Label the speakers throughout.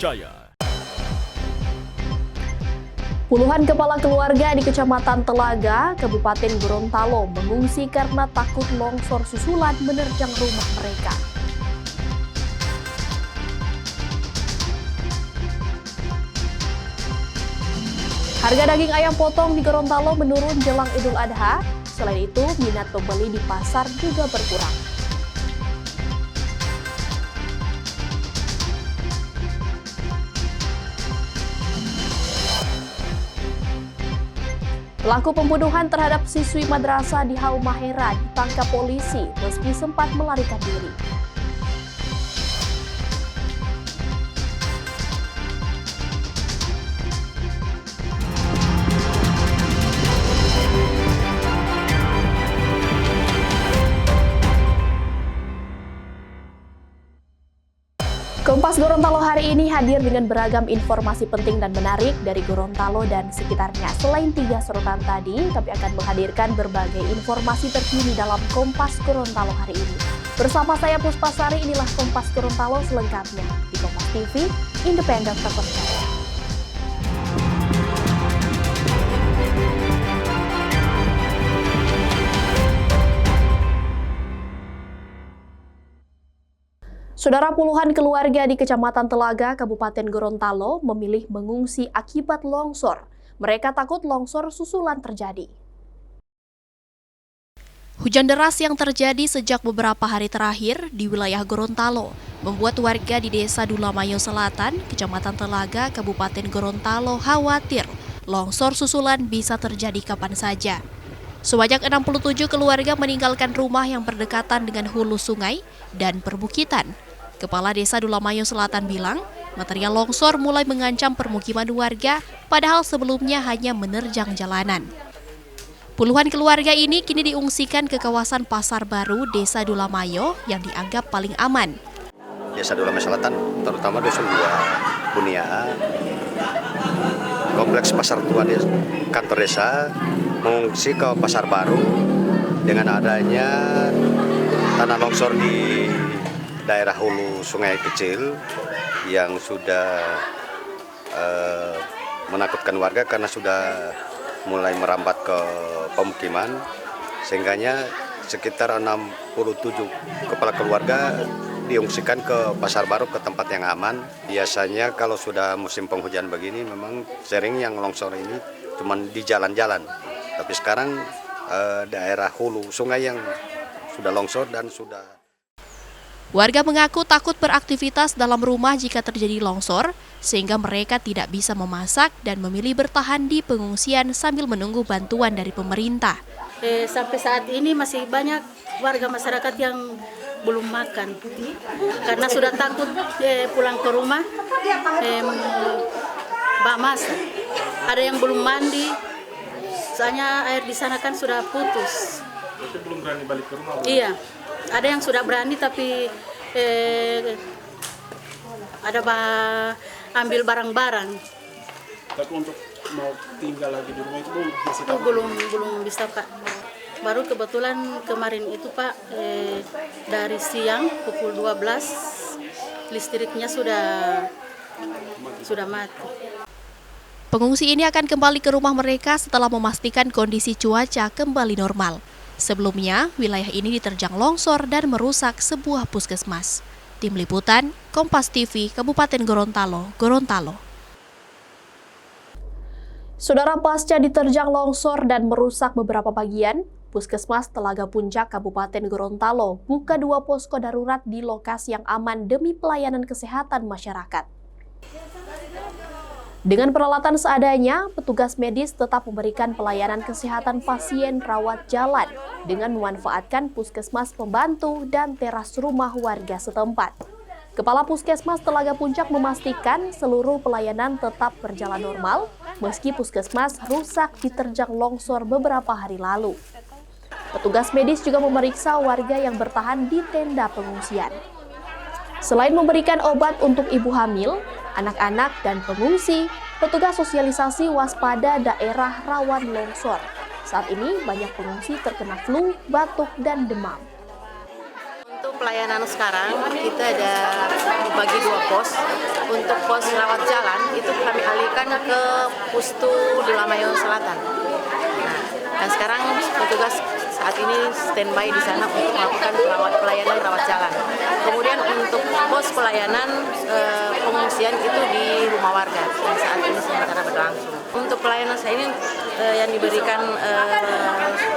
Speaker 1: terpercaya.
Speaker 2: Puluhan kepala keluarga di Kecamatan Telaga, Kabupaten Gorontalo mengungsi karena takut longsor susulan menerjang rumah mereka. Harga daging ayam potong di Gorontalo menurun jelang Idul Adha. Selain itu, minat pembeli di pasar juga berkurang. Pelaku pembunuhan terhadap siswi madrasah di Halmahera ditangkap polisi meski sempat melarikan diri. Kompas Gorontalo hari ini hadir dengan beragam informasi penting dan menarik dari Gorontalo dan sekitarnya. Selain 3 sorotan tadi, kami akan menghadirkan berbagai informasi terkini dalam Kompas Gorontalo hari ini. Bersama saya Puspasari, inilah Kompas Gorontalo selengkapnya di Kompas TV, independen terpercaya. Saudara, puluhan keluarga di Kecamatan Telaga, Kabupaten Gorontalo memilih mengungsi akibat longsor. Mereka takut longsor susulan terjadi. Hujan deras yang terjadi sejak beberapa hari terakhir di wilayah Gorontalo membuat warga di Desa Dulamayo Selatan, Kecamatan Telaga, Kabupaten Gorontalo khawatir longsor susulan bisa terjadi kapan saja. Sebanyak 67 keluarga meninggalkan rumah yang berdekatan dengan hulu sungai dan perbukitan. Kepala Desa Dulamayo Selatan bilang, material longsor mulai mengancam permukiman warga, padahal sebelumnya hanya menerjang jalanan. Puluhan keluarga ini kini diungsikan ke kawasan Pasar Baru Desa Dulamayo yang dianggap paling aman.
Speaker 3: Desa Dulamayo Selatan, terutama Dusun 2, Bunia, Kompleks Pasar Tua kantor desa, mengungsi ke Pasar Baru dengan adanya tanah longsor di daerah hulu sungai kecil yang sudah menakutkan warga karena sudah mulai merambat ke pemukiman, sehingganya sekitar 67 kepala keluarga diungsikan ke Pasar Baru ke tempat yang aman. Biasanya kalau sudah musim penghujan begini memang sering yang longsor ini cuma di jalan-jalan, tapi sekarang daerah hulu sungai yang sudah longsor dan sudah.
Speaker 2: Warga mengaku takut beraktivitas dalam rumah jika terjadi longsor, sehingga mereka tidak bisa memasak dan memilih bertahan di pengungsian sambil menunggu bantuan dari pemerintah.
Speaker 4: Sampai saat ini masih banyak warga masyarakat yang belum makan, karena sudah takut pulang ke rumah, Mbak Mas. Ada yang belum mandi, soalnya air di sana kan sudah putus.
Speaker 5: Itu belum berani balik ke rumah?
Speaker 4: Iya, ada yang sudah berani tapi ada ambil barang-barang.
Speaker 5: Tapi untuk mau tinggal lagi di rumah itu masih
Speaker 4: itu belum bisa, Pak. Baru kebetulan kemarin itu, Pak, dari siang pukul 12 listriknya sudah mati.
Speaker 2: Pengungsi ini akan kembali ke rumah mereka setelah memastikan kondisi cuaca kembali normal. Sebelumnya, wilayah ini diterjang longsor dan merusak sebuah puskesmas. Tim Liputan, Kompas TV, Kabupaten Gorontalo, Gorontalo. Saudara, pasca diterjang longsor dan merusak beberapa bagian, Puskesmas Telaga Puncak, Kabupaten Gorontalo buka 2 posko darurat di lokasi yang aman demi pelayanan kesehatan masyarakat. Dengan peralatan seadanya, petugas medis tetap memberikan pelayanan kesehatan pasien rawat jalan dengan memanfaatkan puskesmas pembantu dan teras rumah warga setempat. Kepala Puskesmas Telaga Puncak memastikan seluruh pelayanan tetap berjalan normal meski puskesmas rusak diterjang longsor beberapa hari lalu. Petugas medis juga memeriksa warga yang bertahan di tenda pengungsian. Selain memberikan obat untuk ibu hamil, anak-anak, dan pengungsi, petugas sosialisasi waspada daerah rawan longsor. Saat ini banyak pengungsi terkena flu, batuk, dan demam.
Speaker 4: Untuk
Speaker 1: pelayanan sekarang kita ada bagi 2 pos. Untuk pos rawat jalan itu kami alihkan ke Pustu Dulamayo Selatan. Dan sekarang petugas saat ini standby di sana untuk melakukan pelayanan rawat jalan. Kemudian untuk pos pelayanan pengungsian itu di rumah warga yang saat ini sementara berlangsung. Untuk pelayanan saya ini yang diberikan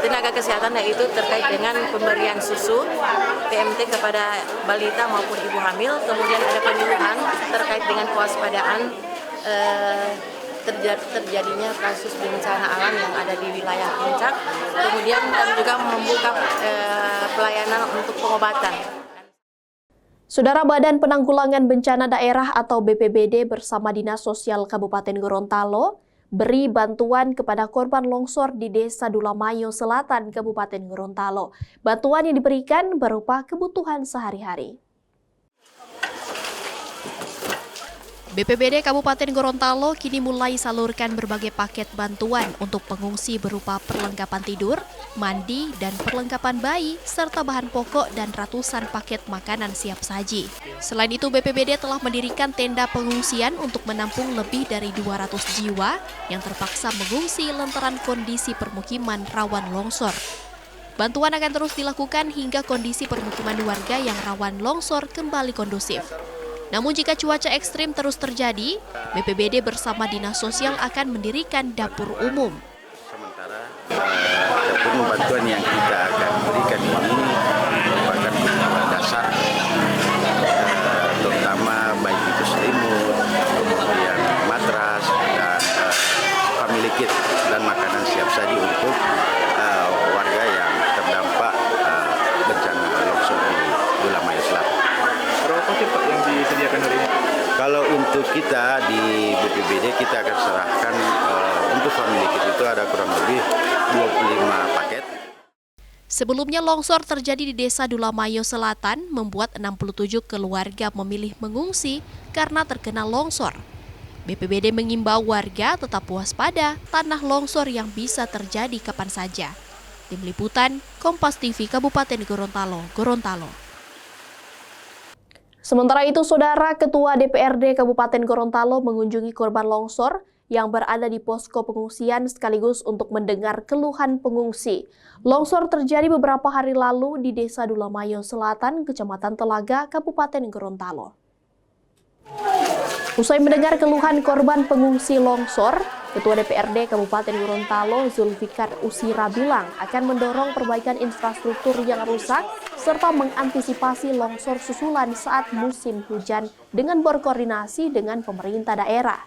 Speaker 1: tenaga kesehatan yaitu terkait dengan pemberian susu PMT kepada balita maupun ibu hamil. Kemudian ada penyuluhan terkait dengan kewaspadaan terjadinya kasus bencana alam yang ada di wilayah Puncak. Kemudian kami juga membuka pelayanan untuk pengobatan.
Speaker 2: Saudara, Badan Penanggulangan Bencana Daerah atau BPBD bersama Dinas Sosial Kabupaten Gorontalo beri bantuan kepada korban longsor di Desa Dulamayo Selatan, Kabupaten Gorontalo. Bantuan yang diberikan berupa kebutuhan sehari-hari. BPBD Kabupaten Gorontalo kini mulai salurkan berbagai paket bantuan untuk pengungsi berupa perlengkapan tidur, mandi, dan perlengkapan bayi, serta bahan pokok dan ratusan paket makanan siap saji. Selain itu, BPBD telah mendirikan tenda pengungsian untuk menampung lebih dari 200 jiwa yang terpaksa mengungsi lantaran kondisi permukiman rawan longsor. Bantuan akan terus dilakukan hingga kondisi permukiman warga yang rawan longsor kembali kondusif. Namun jika cuaca ekstrim terus terjadi, BPBD bersama Dinas Sosial akan mendirikan dapur umum.
Speaker 6: Sementara dapur umum bantuan yang kita akan berikan ini merupakan kebutuhan dasar, terutama baik itu selimut, kemudian matras, dan family kit dan makanan siap saji untuk warga yang terdampak bencana longsor di Dulamayo Selatan.
Speaker 5: Berapa paket Pak yang disediakan hari ini?
Speaker 6: Kalau untuk kita di BPBD kita akan serahkan untuk family kit itu ada kurang lebih 25 paket.
Speaker 2: Sebelumnya longsor terjadi di Desa Dulamayo Selatan membuat 67 keluarga memilih mengungsi karena terkena longsor. BPBD mengimbau warga tetap waspada tanah longsor yang bisa terjadi kapan saja. Tim Liputan, Kompas TV Kabupaten Gorontalo, Gorontalo. Sementara itu, Saudara, Ketua DPRD Kabupaten Gorontalo mengunjungi korban longsor yang berada di posko pengungsian sekaligus untuk mendengar keluhan pengungsi. Longsor terjadi beberapa hari lalu di Desa Dulamayo Selatan, Kecamatan Telaga, Kabupaten Gorontalo. Usai mendengar keluhan korban pengungsi longsor, Ketua DPRD Kabupaten Gorontalo Zulfikar Usira bilang akan mendorong perbaikan infrastruktur yang rusak serta mengantisipasi longsor susulan saat musim hujan dengan berkoordinasi dengan pemerintah daerah.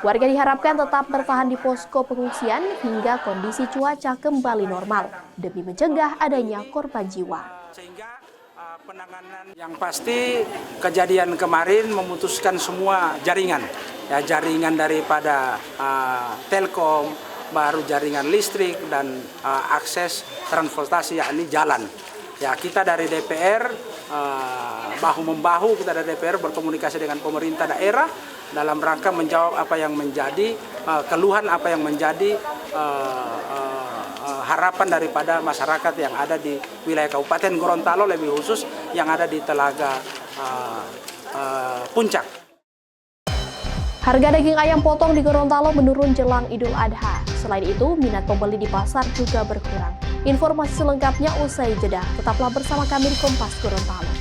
Speaker 2: Warga diharapkan tetap bertahan di posko pengungsian hingga kondisi cuaca kembali normal demi mencegah adanya korban jiwa.
Speaker 7: Sehingga penanganan yang pasti kejadian kemarin memutuskan semua jaringan, ya jaringan daripada Telkom, baru jaringan listrik dan akses transportasi yakni jalan. Ya kita dari DPR bahu-membahu, kita dari DPR berkomunikasi dengan pemerintah daerah dalam rangka menjawab apa yang menjadi keluhan, apa yang menjadi harapan daripada masyarakat yang ada di wilayah Kabupaten Gorontalo, lebih khusus yang ada di Telaga Puncak.
Speaker 2: Harga daging ayam potong di Gorontalo menurun jelang Idul Adha. Selain itu, minat pembeli di pasar juga berkurang. Informasi selengkapnya usai jeda. Tetaplah bersama kami di Kompas Gorontalo.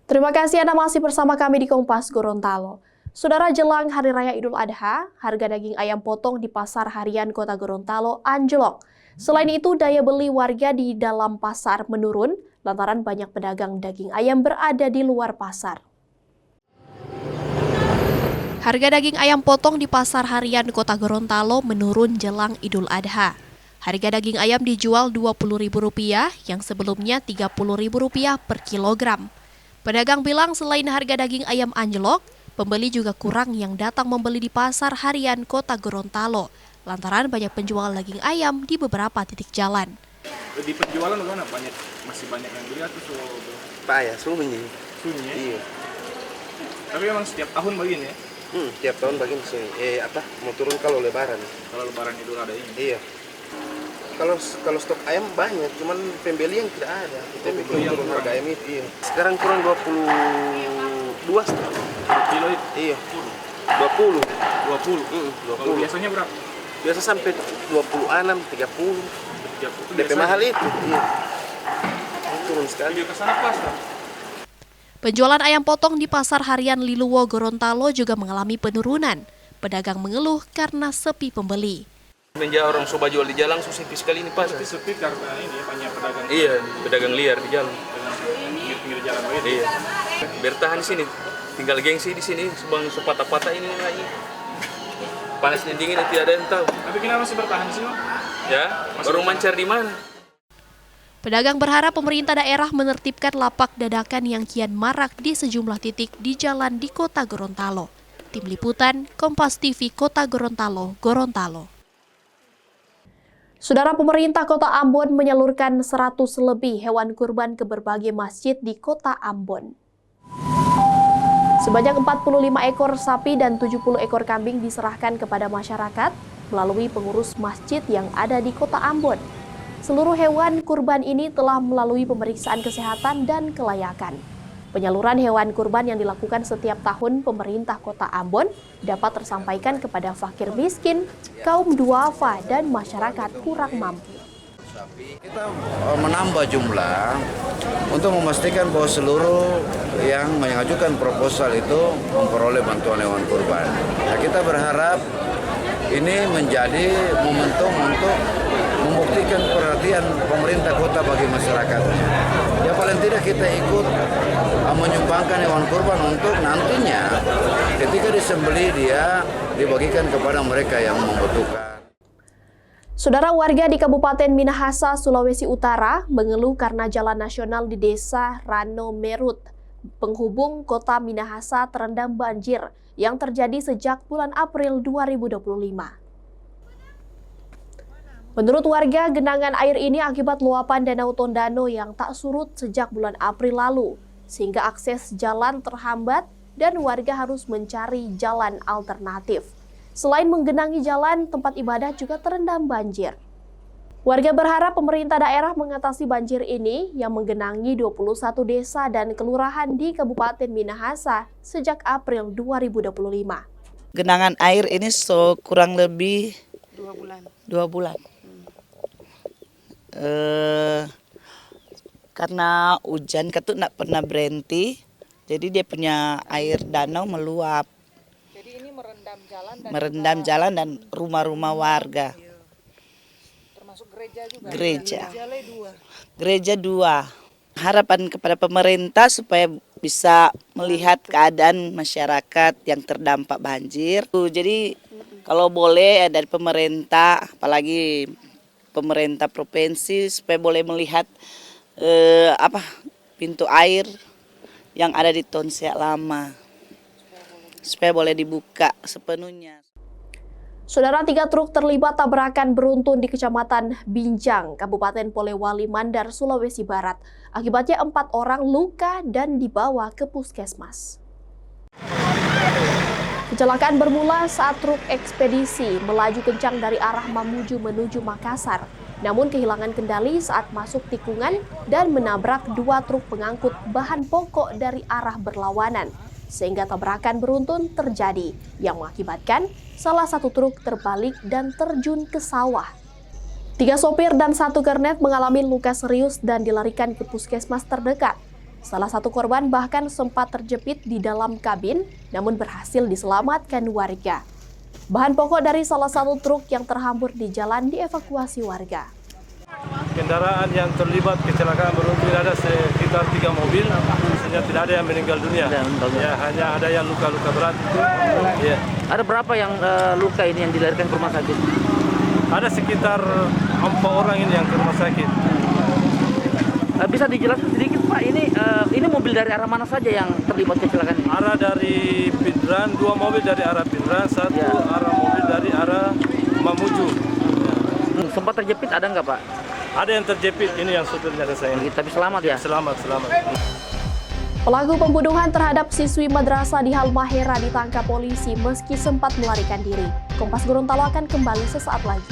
Speaker 2: Terima kasih Anda masih bersama kami di Kompas Gorontalo. Saudara, jelang Hari Raya Idul Adha, harga daging ayam potong di Pasar Harian Kota Gorontalo anjlok. Selain itu, daya beli warga di dalam pasar menurun lantaran banyak pedagang daging ayam berada di luar pasar. Harga daging ayam potong di Pasar Harian Kota Gorontalo menurun jelang Idul Adha. Harga daging ayam dijual Rp20.000 yang sebelumnya Rp30.000 per kilogram. Pedagang bilang selain harga daging ayam anjlok, pembeli juga kurang yang datang membeli di pasar harian Kota Gorontalo, lantaran banyak penjual daging ayam di beberapa titik jalan.
Speaker 5: Di penjualan mana masih banyak yang beli atau
Speaker 6: Pak ya, sunyi.
Speaker 5: sunyi ya?
Speaker 6: Iya.
Speaker 5: Tapi memang setiap tahun begini ya?
Speaker 6: Tiap tahun begini sunyi. Mau turun kalau lebaran.
Speaker 5: Kalau lebaran Idul Adha ini?
Speaker 6: Iya. Kalau stok ayam banyak, cuman pembeli yang tidak ada. Kita bikin turun harga ayam itu. Iya. Sekarang kurang 22 stok.
Speaker 5: Kilo itu?
Speaker 6: Iya. 20.
Speaker 5: 20? Kalau biasanya berapa?
Speaker 6: Biasa sampai 26, 30. DP mahal itu. Iya. Turun sekali.
Speaker 5: Dia ke sana pasar.
Speaker 2: Penjualan ayam potong di Pasar Harian Liluwo Gorontalo juga mengalami penurunan. Pedagang mengeluh karena sepi pembeli.
Speaker 8: Menjadi orang coba jual di jalan susah sekali ini pasar.
Speaker 5: Sepi karena ini banyak pedagang.
Speaker 8: Iya, pedagang liar di jalan.
Speaker 5: Pinggir jalan begini.
Speaker 8: Iya. Bertahan di sini, tinggal gengsi di sini, sebang sepatah-patah ini lagi. Panas dan dingin tidak ada yang tahu.
Speaker 5: Tapi kenapa masih bertahan di sini?
Speaker 8: Ya, baru mancar di mana?
Speaker 2: Pedagang berharap pemerintah daerah menertibkan lapak dadakan yang kian marak di sejumlah titik di jalan di Kota Gorontalo. Tim Liputan, Kompas TV Kota Gorontalo, Gorontalo. Saudara, pemerintah Kota Ambon menyalurkan 100 lebih hewan kurban ke berbagai masjid di Kota Ambon. Sebanyak 45 ekor sapi dan 70 ekor kambing diserahkan kepada masyarakat melalui pengurus masjid yang ada di Kota Ambon. Seluruh hewan kurban ini telah melalui pemeriksaan kesehatan dan kelayakan. Penyaluran hewan kurban yang dilakukan setiap tahun pemerintah Kota Ambon dapat tersampaikan kepada fakir miskin, kaum duafa, dan masyarakat kurang mampu.
Speaker 6: Kita menambah jumlah untuk memastikan bahwa seluruh yang mengajukan proposal itu memperoleh bantuan hewan kurban. Nah, kita berharap ini menjadi momentum untuk membuktikan perhatian pemerintah kota bagi masyarakat. Ya paling tidak kita ikut menyumbangkan hewan kurban untuk nantinya ketika disembelih dia dibagikan kepada mereka yang membutuhkan.
Speaker 2: Saudara, warga di Kabupaten Minahasa, Sulawesi Utara mengeluh karena jalan nasional di Desa Rano Merut, penghubung kota Minahasa terendam banjir yang terjadi sejak bulan April 2025. Menurut warga, genangan air ini akibat luapan Danau Tondano yang tak surut sejak bulan April lalu, sehingga akses jalan terhambat dan warga harus mencari jalan alternatif. Selain menggenangi jalan, tempat ibadah juga terendam banjir. Warga berharap pemerintah daerah mengatasi banjir ini yang menggenangi 21 desa dan kelurahan di Kabupaten Minahasa sejak April 2025.
Speaker 9: Genangan air ini kurang lebih 2 bulan. Karena hujan itu tidak pernah berhenti, jadi dia punya air danau meluap.
Speaker 10: Jadi ini
Speaker 9: merendam jalan dan rumah-rumah warga.
Speaker 10: termasuk gereja juga.
Speaker 9: Gereja 2. Harapan kepada pemerintah supaya bisa melihat keadaan masyarakat yang terdampak banjir. Jadi kalau boleh dari pemerintah, apalagi pemerintah provinsi, supaya boleh melihat pintu air yang ada di Tonsea Lama, supaya boleh dibuka sepenuhnya.
Speaker 2: Saudara, 3 truk terlibat tabrakan beruntun di Kecamatan Binjang, Kabupaten Polewali Mandar, Sulawesi Barat. Akibatnya 4 orang luka dan dibawa ke puskesmas. Kecelakaan bermula saat truk ekspedisi melaju kencang dari arah Mamuju menuju Makassar. Namun kehilangan kendali saat masuk tikungan dan menabrak 2 truk pengangkut bahan pokok dari arah berlawanan. Sehingga tabrakan beruntun terjadi yang mengakibatkan salah satu truk terbalik dan terjun ke sawah. 3 sopir dan 1 kernet mengalami luka serius dan dilarikan ke puskesmas terdekat. Salah satu korban bahkan sempat terjepit di dalam kabin, namun berhasil diselamatkan warga. Bahan pokok dari salah satu truk yang terhambur di jalan dievakuasi warga.
Speaker 11: Kendaraan yang terlibat kecelakaan beruntun ada sekitar 3 mobil, sehingga tidak ada yang meninggal dunia. Ya, hanya ada yang luka-luka berat. Ya.
Speaker 10: Ada berapa yang luka ini yang dilarikan ke rumah sakit?
Speaker 11: Ada sekitar 4 orang ini yang ke rumah sakit.
Speaker 12: Bisa dijelaskan sedikit Pak, ini mobil dari arah mana saja yang terlibat kecelakaan ini?
Speaker 11: Arah dari Pindrang, 2 mobil dari arah Pindrang, 1 arah mobil dari arah Mamuju.
Speaker 12: Sempat terjepit ada nggak Pak?
Speaker 11: Ada yang terjepit, ini yang supirnya ke saya.
Speaker 12: Tapi selamat ya?
Speaker 11: Selamat.
Speaker 2: Pelaku pembunuhan terhadap siswi madrasah di Halmahera ditangkap polisi meski sempat melarikan diri. Kompas Gorontalo akan kembali sesaat lagi.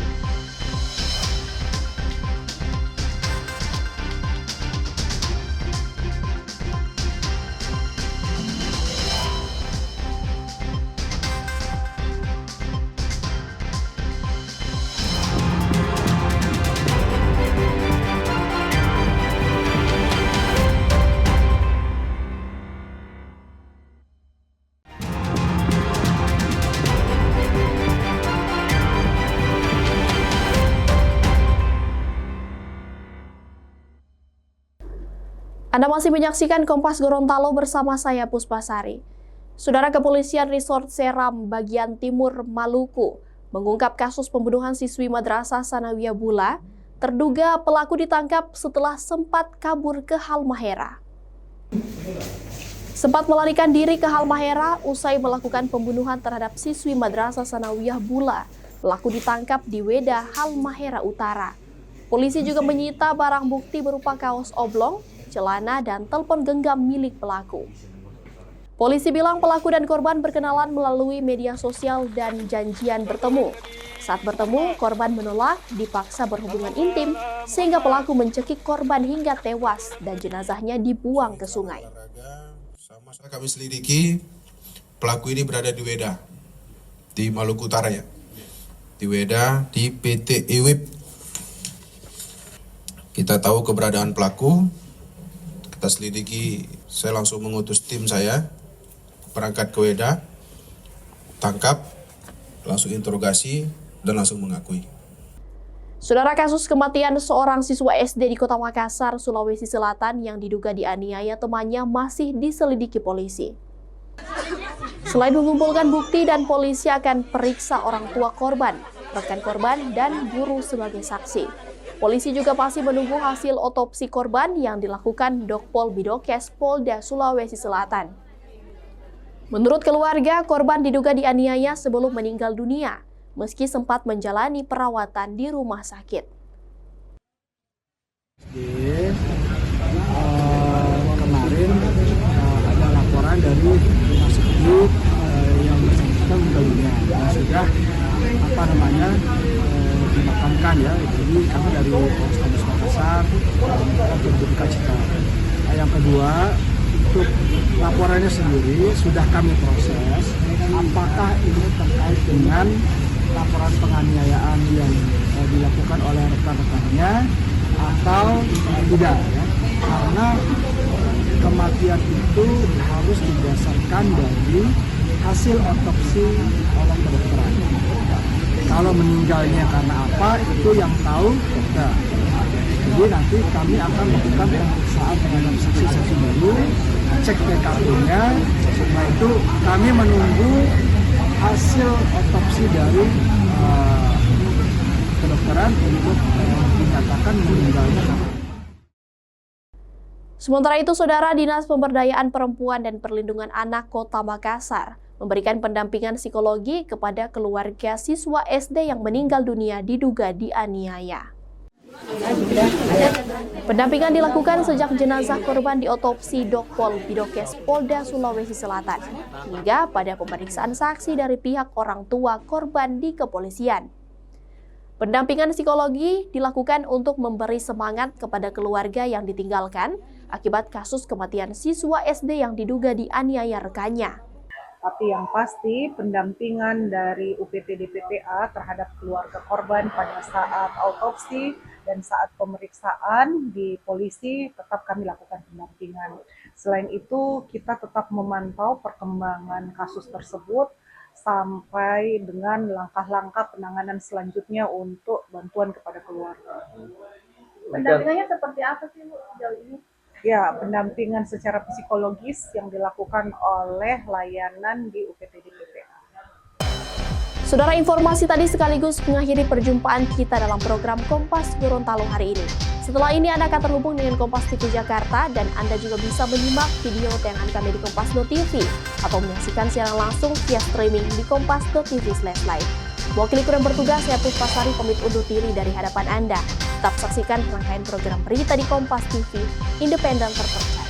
Speaker 2: Anda masih menyaksikan Kompas Gorontalo bersama saya Puspasari. Saudara, Kepolisian Resort Seram bagian timur Maluku mengungkap kasus pembunuhan siswi Madrasah Sanawiyah Bula. Terduga pelaku ditangkap setelah sempat kabur ke Halmahera. Sempat melarikan diri ke Halmahera usai melakukan pembunuhan terhadap siswi Madrasah Sanawiyah Bula. Pelaku ditangkap di Weda, Halmahera Utara. Polisi juga menyita barang bukti berupa kaos oblong, celana, dan telepon genggam milik pelaku. Polisi bilang pelaku dan korban berkenalan melalui media sosial dan janjian bertemu. Saat bertemu, korban menolak, dipaksa berhubungan intim, sehingga pelaku mencekik korban hingga tewas dan jenazahnya dibuang ke sungai.
Speaker 13: Kami selidiki, pelaku ini berada di Weda, di Maluku Utara ya. Di Weda, di PT IWIP. Kita tahu keberadaan pelaku, kita selidiki, saya langsung mengutus tim saya, berangkat ke Weda, tangkap, langsung interogasi, dan langsung mengakui.
Speaker 2: Saudara, kasus kematian seorang siswa SD di Kota Makassar, Sulawesi Selatan yang diduga dianiaya temannya masih diselidiki polisi. Selain mengumpulkan bukti, dan polisi akan periksa orang tua korban, rekan korban, dan guru sebagai saksi. Polisi juga masih menunggu hasil otopsi korban yang dilakukan Dokpol Bidokes Polda Sulawesi Selatan. Menurut keluarga, korban diduga dianiaya sebelum meninggal dunia, meski sempat menjalani perawatan di rumah sakit.
Speaker 14: Kemarin ada laporan dari rumah sakit yang bersangkutan meninggal dunia. Sudah dimakamkan ya. Jadi kami dari Polres Makassar berduka cita. Yang kedua, untuk laporannya sendiri sudah kami proses. Apakah ini terkait dengan laporan penganiayaan yang dilakukan oleh rekan-rekannya atau tidak ya? Karena kematian itu harus didasarkan dari hasil otopsi oleh kedokteran. Kalau meninggalnya karena apa, itu yang tahu dokter. Jadi nanti kami akan melakukan pemeriksaan terhadap saksi-saksi baru, cek TKP-nya. Setelah itu kami menunggu hasil otopsi dari kedokteran untuk dinyatakan meninggalnya.
Speaker 2: Sementara itu, Saudara, Dinas Pemberdayaan Perempuan dan Perlindungan Anak Kota Makassar memberikan pendampingan psikologi kepada keluarga siswa SD yang meninggal dunia diduga dianiaya. Pendampingan dilakukan sejak jenazah korban diotopsi Dokpol Bidokes Polda Sulawesi Selatan hingga pada pemeriksaan saksi dari pihak orang tua korban di kepolisian. Pendampingan psikologi dilakukan untuk memberi semangat kepada keluarga yang ditinggalkan akibat kasus kematian siswa SD yang diduga dianiaya rekannya.
Speaker 10: Tapi yang pasti pendampingan dari UPT DPPA terhadap keluarga korban pada saat autopsi dan saat pemeriksaan di polisi tetap kami lakukan pendampingan. Selain itu, kita tetap memantau perkembangan kasus tersebut sampai dengan langkah-langkah penanganan selanjutnya untuk bantuan kepada keluarga.
Speaker 15: Pendampingannya seperti apa sih Bu sejauh ini?
Speaker 10: Ya, pendampingan secara psikologis yang dilakukan oleh layanan di UPT DPPA.
Speaker 16: Saudara, informasi tadi sekaligus mengakhiri perjumpaan kita dalam program Kompas Gorontalo hari ini. Setelah ini Anda akan terhubung dengan Kompas TV Jakarta dan Anda juga bisa menyimak video tayangan kami di kompas.tv atau menyaksikan siaran langsung via streaming di kompas.tv/live. Mewakili kru yang bertugas, saya Puspasari pamit undur diri dari hadapan Anda. Tetap saksikan rangkaian program berita di Kompas TV, independen terpercaya.